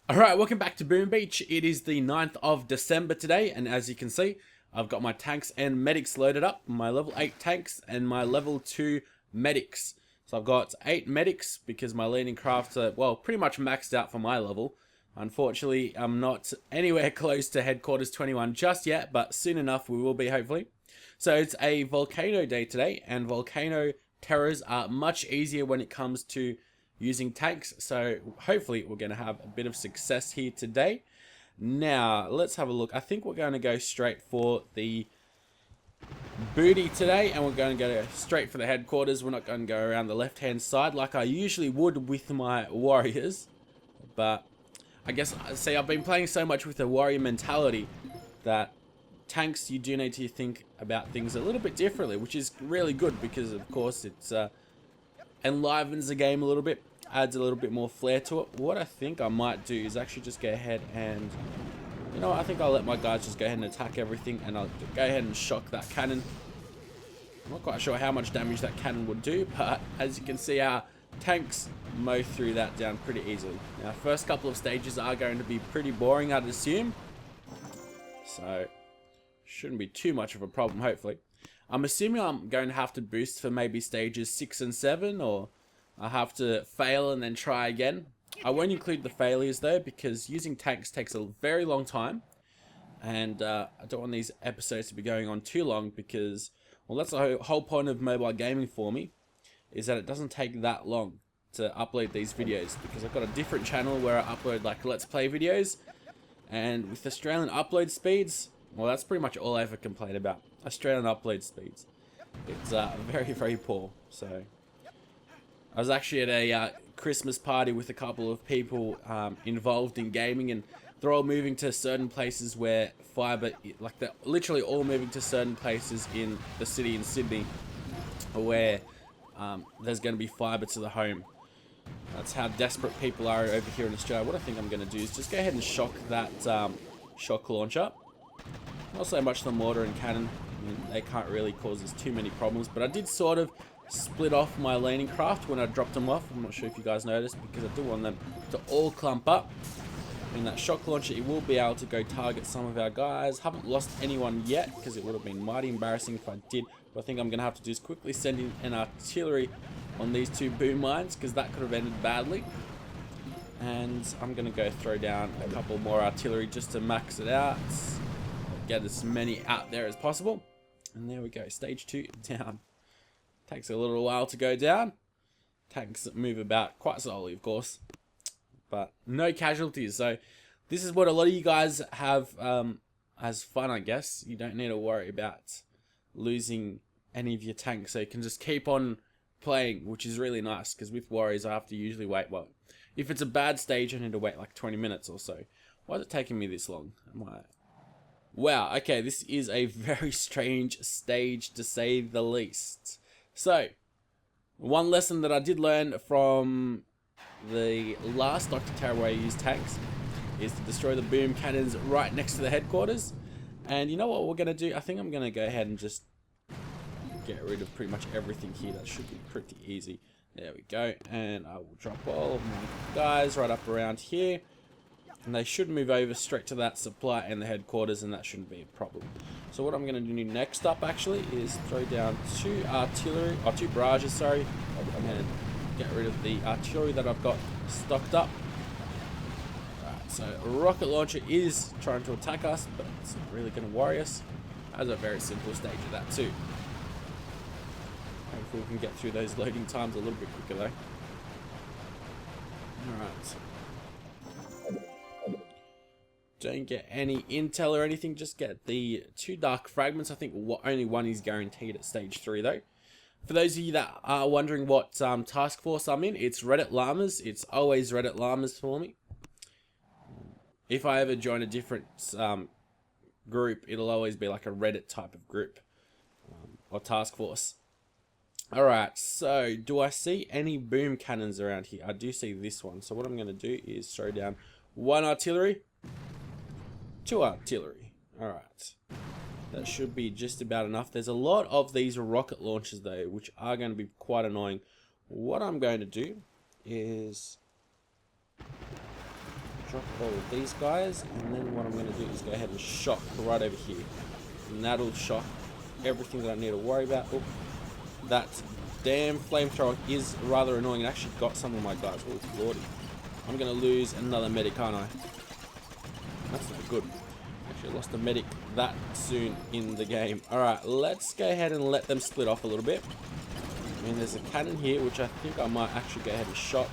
Alright, welcome back to Boom Beach. It is the 9th of December today, and as you can see, I've got my tanks and medics loaded up, my level 8 tanks and my level 2 medics. So I've got 8 medics because my leading crafts are, well, pretty much maxed out for my level. Unfortunately, I'm not anywhere close to Headquarters 21 just yet, but soon enough we will be, hopefully. So it's a Volcano day today, and Volcano terrors are much easier when it comes to using tanks, so hopefully we're going to have a bit of success here today. Now let's have a look. I think we're going to go straight for the booty today, and we're going to go straight for the headquarters. We're not going to go around the left hand side like I usually would with my warriors, but I guess, see, I've been playing so much with the warrior mentality that tanks, you do need to think about things a little bit differently, which is really good because of course it's enlivens the game a little bit, adds a little bit more flair to it. What I think I might do is actually just go ahead and, you know what, I think I'll let my guys just go ahead and attack everything, and I'll go ahead and shock that cannon. I'm not quite sure how much damage that cannon would do, but as you can see, our tanks mow through that down pretty easily. Now, first couple of stages are going to be pretty boring, I'd assume, so shouldn't be too much of a problem, hopefully. I'm assuming I'm going to have to boost for maybe stages 6 and 7, or I have to fail and then try again. I won't include the failures though, because using tanks takes a very long time, and I don't want these episodes to be going on too long because, well, that's the whole point of mobile gaming for me, is that it doesn't take that long to upload these videos, because I've got a different channel where I upload like Let's Play videos, and with Australian upload speeds, well, that's pretty much all I ever complain about. Australian upload speeds. It's very, very poor. So I was actually at a Christmas party with a couple of people involved in gaming, and they're all moving to certain places where fiber, like they're literally all moving to certain places in the city in Sydney where there's going to be fiber to the home. That's how desperate people are over here in Australia. What I think I'm going to do is just go ahead and shock that shock launcher. Not so much the mortar and cannon. I mean, they can't really cause us too many problems, but I did sort of split off my landing craft when I dropped them off. I'm not sure if you guys noticed, because I do want them to all clump up. In that shock launcher, it will be able to go target some of our guys. Haven't lost anyone yet, because it would have been mighty embarrassing if I did. What I think I'm going to have to do is quickly send in an artillery on these two boom mines, because that could have ended badly. And I'm going to go throw down a couple more artillery just to max it out. Get as many out there as possible. And there we go, stage 2 down. Takes a little while to go down. Tanks move about quite slowly, of course, but no casualties. So this is what a lot of you guys have as fun, I guess. You don't need to worry about losing any of your tanks, so you can just keep on playing, which is really nice, because with warriors I have to usually wait, well, if it's a bad stage I need to wait like 20 minutes or so. Why is it taking me this long? Wow, okay, this is a very strange stage to say the least. So, one lesson that I did learn from the last Dr. Terror where I used tanks is to destroy the boom cannons right next to the headquarters. And you know what we're going to do? I think I'm going to go ahead and just get rid of pretty much everything here. That should be pretty easy. There we go. And I will drop all of my guys right up around here. And they should move over straight to that supply and the headquarters, and that shouldn't be a problem. So what I'm going to do next up actually is throw down two barrages, sorry. I'm going to get rid of the artillery that I've got stocked up. Alright, so a rocket launcher is trying to attack us, but it's not really going to worry us. That's a very simple stage of that too. Hopefully we can get through those loading times a little bit quicker though. Alright. Don't get any intel or anything, just get the 2 dark fragments. I think only one is guaranteed at stage 3 though. For those of you that are wondering what task force I'm in, it's Reddit Llamas. It's always Reddit Llamas for me. If I ever join a different group, it'll always be like a Reddit type of group or task force. Alright, so do I see any boom cannons around here? I do see this one. So what I'm going to do is throw down 1 artillery. 2 artillery. Alright. That should be just about enough. There's a lot of these rocket launchers though, which are going to be quite annoying. What I'm going to do is drop all of these guys, and then what I'm going to do is go ahead and shock right over here. And that'll shock everything that I need to worry about. Oh, that damn flamethrower is rather annoying. It actually got some of my guys. Oh, lordy. I'm going to lose another medic, aren't I? That's not good. Actually, I lost a medic that soon in the game. Alright, let's go ahead and let them split off a little bit. I mean, there's a cannon here, which I think I might actually go ahead and shot.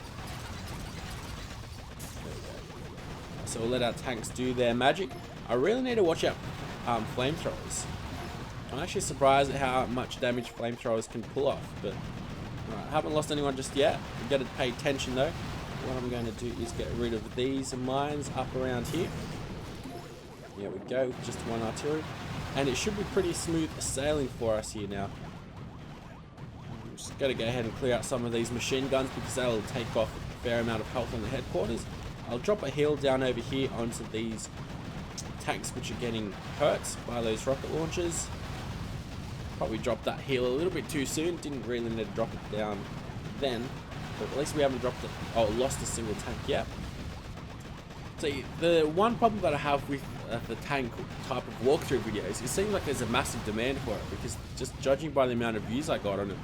So we'll let our tanks do their magic. I really need to watch out flamethrowers. I'm actually surprised at how much damage flamethrowers can pull off, but I haven't lost anyone just yet. We've got to pay attention though. What I'm going to do is get rid of these mines up around here. There we go, with just one artillery. And it should be pretty smooth sailing for us here now. I'm just going to go ahead and clear out some of these machine guns because they'll take off a fair amount of health on the headquarters. I'll drop a heal down over here onto these tanks which are getting hurt by those rocket launchers. Probably dropped that heal a little bit too soon. Didn't really need to drop it down then. But at least we haven't dropped it. Oh, lost a single tank yet. So the one problem that I have with the tank type of walkthrough videos, it seems like there's a massive demand for it, because just judging by the amount of views I got on it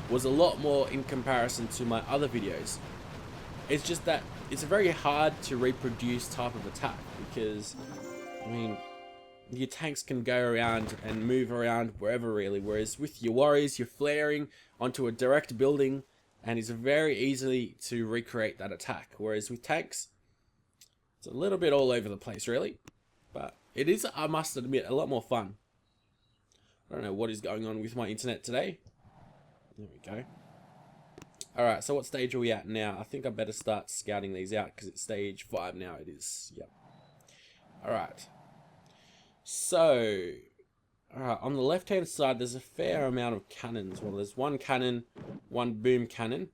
was a lot more in comparison to my other videos. It's just that it's very hard to reproduce type of attack, because I mean, your tanks can go around and move around wherever really, whereas with your warriors you're flaring onto a direct building and it's very easily to recreate that attack, whereas with tanks it's a little bit all over the place really, but it is, I must admit, a lot more fun. I don't know what is going on with my internet today. There we go. Alright, so what stage are we at now? I think I better start scouting these out because it's stage 5 now. It is, yep. Alright. So, on the left hand side there's a fair amount of cannons. Well, there's one cannon, one boom cannon.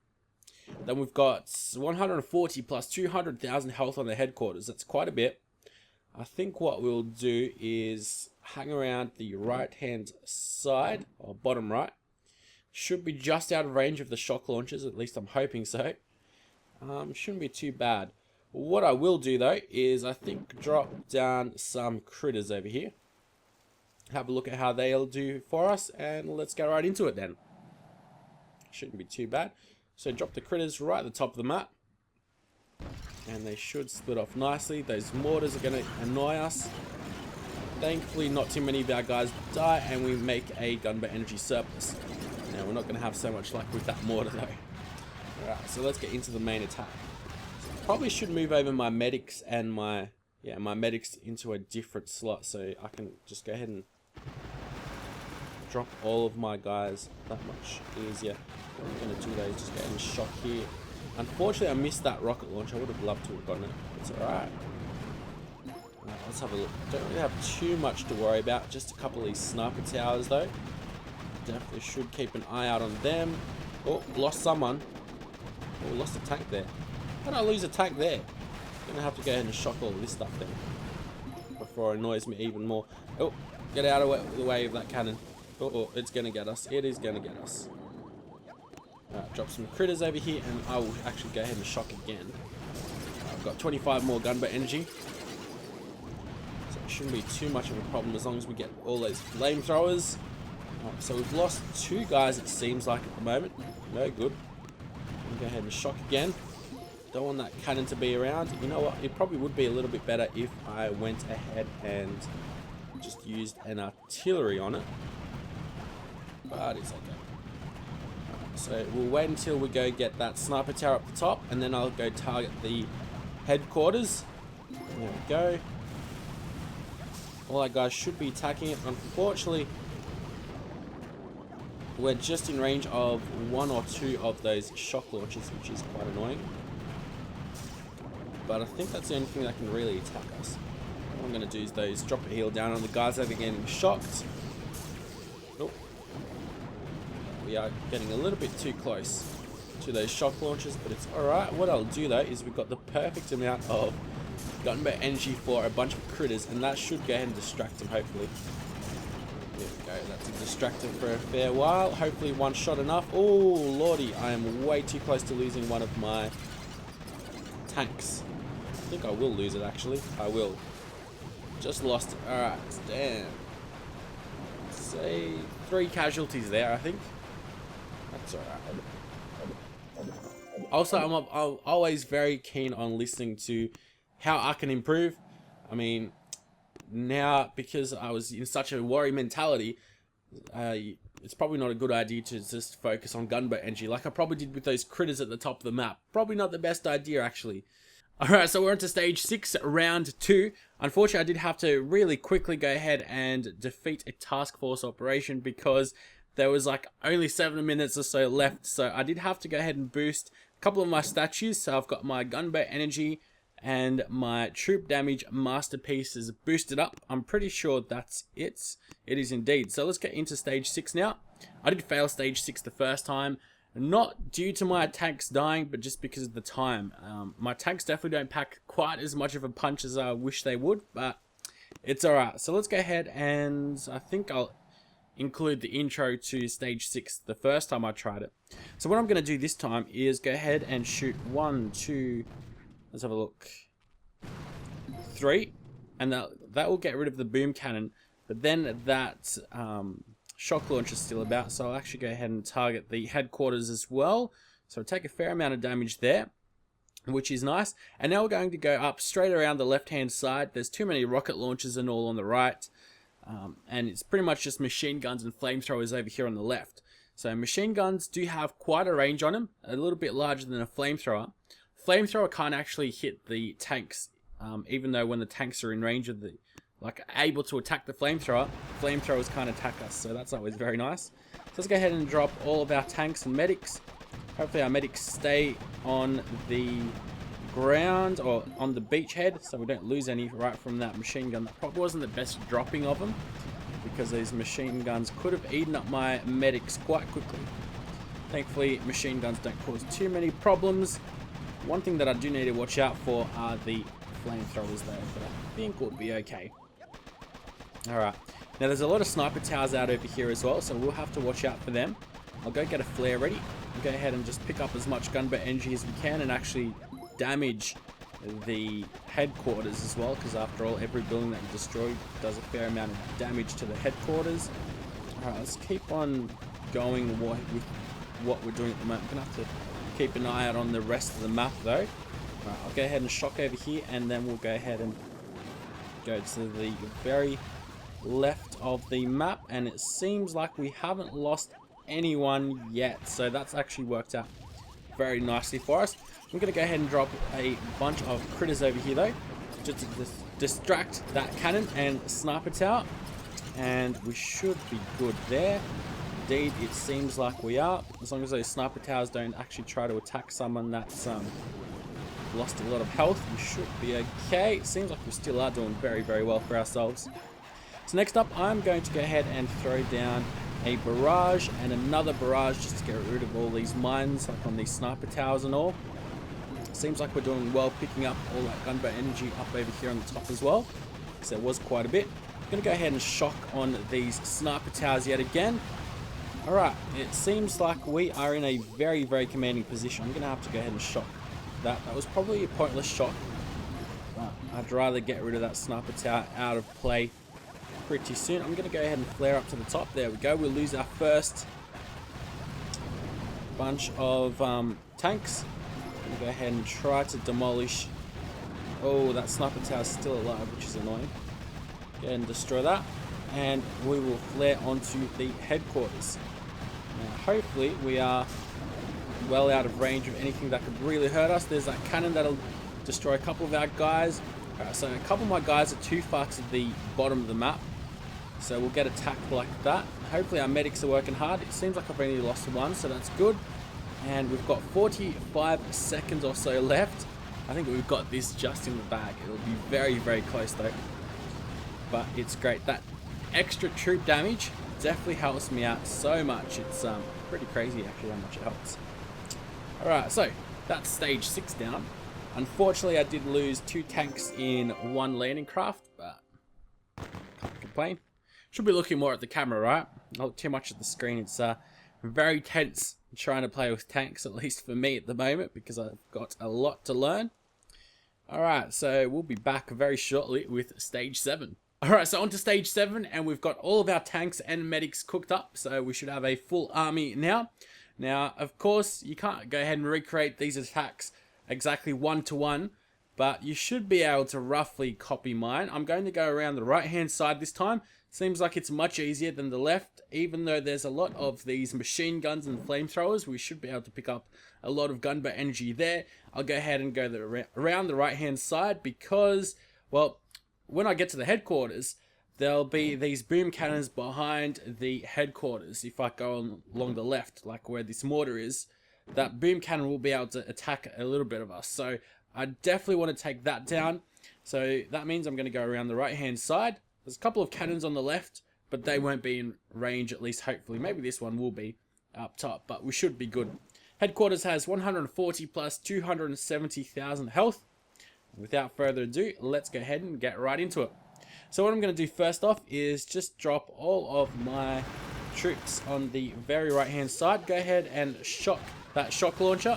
Then we've got 140 plus 200,000 health on the headquarters. That's quite a bit. I think what we'll do is hang around the right hand side, or bottom right. Should be just out of range of the shock launchers, at least I'm hoping so. Shouldn't be too bad. What I will do though is I think drop down some critters over here. Have a look at how they'll do for us, and let's go right into it then. Shouldn't be too bad. So drop the critters right at the top of the map. And they should split off nicely. Those mortars are going to annoy us. Thankfully not too many of our guys die and we make a gunboat energy surplus. Now we're not going to have so much luck with that mortar though. Alright, so let's get into the main attack. Probably should move over my medics and my medics into a different slot so I can just go ahead and drop all of my guys that much easier. What I'm going to do though is just go ahead and shock here. Unfortunately I missed that rocket launch. I would have loved to have gotten it. It's alright. Right, let's have a look. Don't really have too much to worry about. Just a couple of these sniper towers though. Definitely should keep an eye out on them. Oh, lost someone. Oh, lost a tank there. How did I lose a tank there? I'm gonna have to go ahead and shock all of this stuff then before it annoys me even more. Oh, get out of the way of that cannon. Oh, it's gonna get us. It is gonna get us. Alright, drop some critters over here and I will actually go ahead and shock again. I've got 25 more gunboat energy. So it shouldn't be too much of a problem as long as we get all those flamethrowers. Alright, so we've lost 2 guys it seems like at the moment. No good. I'll go ahead and shock again. Don't want that cannon to be around. You know what? It probably would be a little bit better if I went ahead and just used an artillery on it. But it's okay. So we'll wait until we go get that sniper tower up the top, and then I'll go target the headquarters. There we go. All our guys should be attacking it. Unfortunately, we're just in range of 1 or 2 of those shock launchers, which is quite annoying. But I think that's the only thing that can really attack us. What I'm going to do is those drop a heal down on the guys that are getting shocked. Oh. We are getting a little bit too close to those shock launchers, but it's alright. What I'll do though is we've got the perfect amount of gunboat energy for a bunch of critters, and that should go ahead and distract them hopefully. There we go, that's a distractor for a fair while. Hopefully one shot enough. Oh lordy, I am way too close to losing one of my tanks. think I will lose it, actually. I will. Just lost it. Alright, damn. Say 3 casualties there, I think. That's alright. Also, I'm always very keen on listening to how I can improve. I mean, now, because I was in such a worry mentality, it's probably not a good idea to just focus on gunboat energy like I probably did with those critters at the top of the map. Probably not the best idea, actually. Alright, so we're on to stage 6, round 2. Unfortunately, I did have to really quickly go ahead and defeat a task force operation because there was like only 7 minutes or so left. So I did have to go ahead and boost a couple of my statues. So I've got my gunboat energy and my troop damage masterpieces boosted up. I'm pretty sure that's it. It is indeed. So let's get into stage 6 now. I did fail stage 6 the first time. Not due to my tanks dying, but just because of the time. My tanks definitely don't pack quite as much of a punch as I wish they would, but it's alright. So let's go ahead and I think I'll include the intro to stage 6 the first time I tried it. So what I'm going to do this time is go ahead and shoot 1, 2, let's have a look, 3, and that will get rid of the boom cannon, but then that shock launcher is still about, so I'll actually go ahead and target the headquarters as well. So I'll take a fair amount of damage there, which is nice. And now we're going to go up straight around the left hand side. There's too many rocket launchers and all on the right, and it's pretty much just machine guns and flamethrowers over here on the left. So machine guns do have quite a range on them, a little bit larger than a flamethrower. Flamethrower can't actually hit the tanks, even though when the tanks are in range of the, like, able to attack the flamethrower, flamethrowers can't attack us, so that's always very nice. So let's go ahead and drop all of our tanks and medics. Hopefully our medics stay on the ground or on the beachhead, so we don't lose any right from that machine gun. That probably wasn't the best dropping of them, because these machine guns could have eaten up my medics quite quickly. Thankfully, machine guns don't cause too many problems. One thing that I do need to watch out for are the flamethrowers though, but I think we'll be okay. Alright, now there's a lot of sniper towers out over here as well, so we'll have to watch out for them. I'll go get a flare ready, and go ahead and just pick up as much gunboat energy as we can and actually damage the headquarters as well, because after all, every building that you destroy does a fair amount of damage to the headquarters. Alright, let's keep on going with what we're doing at the moment. I'm going to have to keep an eye out on the rest of the map though. Alright, I'll go ahead and shock over here, and then we'll go ahead and go to the very left of the map, and it seems like we haven't lost anyone yet, so that's actually worked out very nicely for us. I'm going to go ahead and drop a bunch of critters over here though, just to distract that cannon and sniper tower, and we should be good there. Indeed, it seems like we are, as long as those sniper towers don't actually try to attack someone that's lost a lot of health. We should be okay. It seems like we still are doing very, very well for ourselves. So next up, I'm going to go ahead and throw down a barrage and another barrage just to get rid of all these mines, like on these sniper towers and all. Seems like we're doing well picking up all that gunboat energy up over here on the top as well, so there was quite a bit. I'm going to go ahead and shock on these sniper towers yet again. Alright, it seems like we are in a very, very commanding position. I'm going to have to go ahead and shock that. That was probably a pointless shot. I'd rather get rid of that sniper tower out of play pretty soon. I'm going to go ahead and flare up to the top. There we go. We'll lose our first bunch of tanks. I'm going to go ahead and try to demolish. Oh, that sniper tower is still alive, which is annoying. Go ahead and destroy that, and we will flare onto the headquarters. Now, hopefully we are well out of range of anything that could really hurt us. There's that cannon that'll destroy a couple of our guys. Alright, so a couple of my guys are too far to the bottom of the map, so we'll get attacked like that. Hopefully our medics are working hard. It seems like I've only lost one, so that's good. And we've got 45 seconds or so left. I think we've got this just in the bag. It'll be very, very close though, but it's great. That extra troop damage definitely helps me out so much. It's pretty crazy actually how much it helps. Alright, so that's stage 6 down. Unfortunately, I did lose 2 tanks in 1 landing craft, but can't complain. Should be looking more at the camera, right? Not too much at the screen. It's very tense trying to play with tanks, at least for me at the moment, because I've got a lot to learn. Alright, so we'll be back very shortly with stage 7. Alright, so on to stage 7, and we've got all of our tanks and medics cooked up, so we should have a full army now. Now, of course, you can't go ahead and recreate these attacks exactly one-to-one, but you should be able to roughly copy mine. I'm going to go around the right-hand side this time. Seems like it's much easier than the left, even though there's a lot of these machine guns and flamethrowers. We should be able to pick up a lot of gunboat energy there. I'll go ahead and go around the right-hand side because, well, when I get to the headquarters, there'll be these boom cannons behind the headquarters. If I go along the left, like where this mortar is, that boom cannon will be able to attack a little bit of us. So I definitely want to take that down. So that means I'm going to go around the right-hand side. There's a couple of cannons on the left, but they won't be in range, at least hopefully. Maybe this one will be up top, but we should be good. Headquarters has 140 plus 270,000 health. Without further ado, let's go ahead and get right into it. So what I'm going to do first off is just drop all of my troops on the very right-hand side. Go ahead and shock that shock launcher,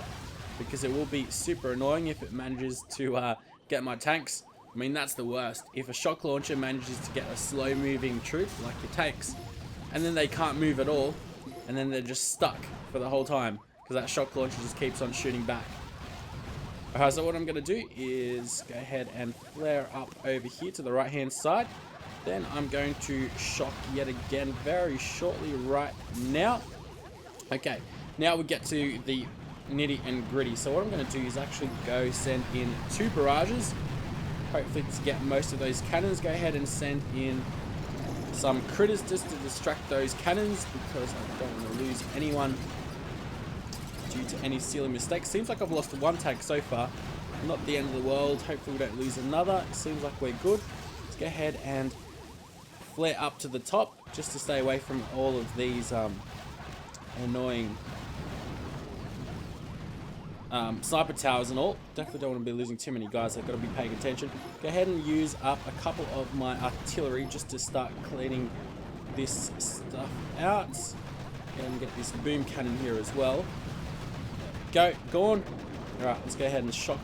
because it will be super annoying if it manages to get my tanks. I mean, that's the worst. If a shock launcher manages to get a slow-moving troop, like your tanks, and then they can't move at all, and then they're just stuck for the whole time, because that shock launcher just keeps on shooting back. Alright, so what I'm going to do is go ahead and flare up over here to the right-hand side. Then I'm going to shock yet again very shortly right now. Okay, now we get to the nitty and gritty. So what I'm going to do is actually go send in 2 barrages. Hopefully to get most of those cannons. Go ahead and send in some critters just to distract those cannons, because I don't want to lose anyone due to any silly mistakes. Seems like I've lost 1 tank so far. Not the end of the world. Hopefully we don't lose another. Seems like we're good. Let's go ahead and flare up to the top just to stay away from all of these annoying sniper towers and all. Definitely don't want to be losing too many guys. I've got to be paying attention. Go ahead and use up a couple of my artillery just to start cleaning this stuff out. And get this boom cannon here as well. Go on. Alright, let's go ahead and shock.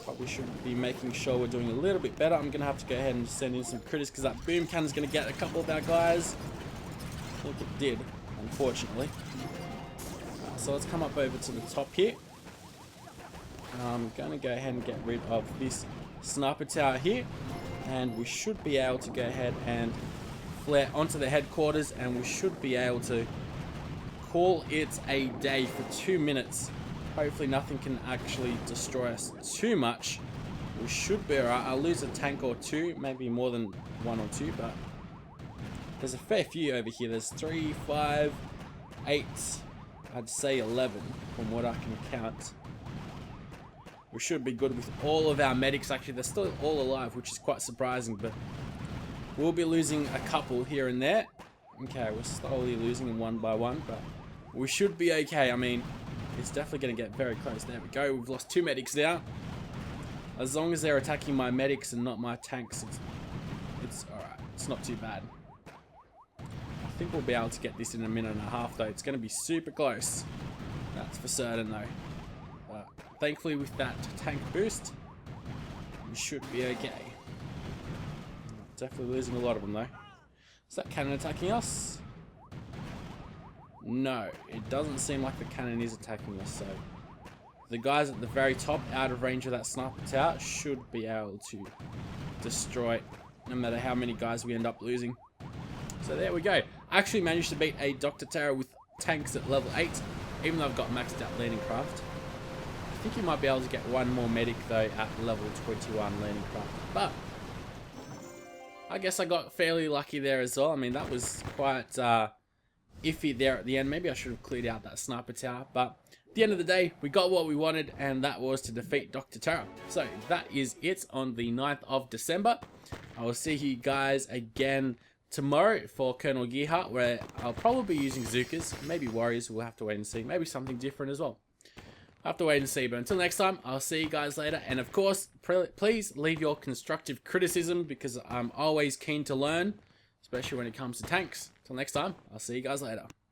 Probably should be making sure we're doing a little bit better. I'm going to have to go ahead and send in some critters, because that boom cannon is going to get a couple of our guys. I think it did, unfortunately. So let's come up over to the top here. I'm going to go ahead and get rid of this sniper tower here, and we should be able to go ahead and flare onto the headquarters, and we should be able to call it a day for 2 minutes. Hopefully nothing can actually destroy us too much. We should be alright. I'll lose a tank or 2, maybe more than 1 or 2, but there's a fair few over here. There's 3, 5, 8, I'd say 11 from what I can count. We should be good with all of our medics. Actually, they're still all alive, which is quite surprising, but we'll be losing a couple here and there. Okay, we're slowly losing them one by one, but we should be okay. I mean, it's definitely going to get very close. There we go. We've lost 2 medics now. As long as they're attacking my medics and not my tanks, it's alright. It's not too bad. I think we'll be able to get this in a minute and a half, though. It's going to be super close. That's for certain, though. But thankfully, with that tank boost, we should be okay. Definitely losing a lot of them, though. Is that cannon attacking us? No, it doesn't seem like the cannon is attacking us, so the guys at the very top, out of range of that sniper tower, should be able to destroy it, no matter how many guys we end up losing. So there we go. I actually managed to beat a Dr. Terror with tanks at level 8, even though I've got maxed out landing craft. I think you might be able to get 1 more medic, though, at level 21 landing craft. But I guess I got fairly lucky there as well. I mean, that was quite iffy there at the end. Maybe I should have cleared out that sniper tower, but at the end of the day, we got what we wanted, and that was to defeat Dr. Terror. So that is it on the 9th of December. I will see you guys again tomorrow for Colonel Gearhart, where I'll probably be using Zookas, maybe Warriors. We'll have to wait and see. Maybe something different as well. I'll have to wait and see, but until next time, I'll see you guys later. And of course, please leave your constructive criticism, because I'm always keen to learn, especially when it comes to tanks. Till next time, I'll see you guys later.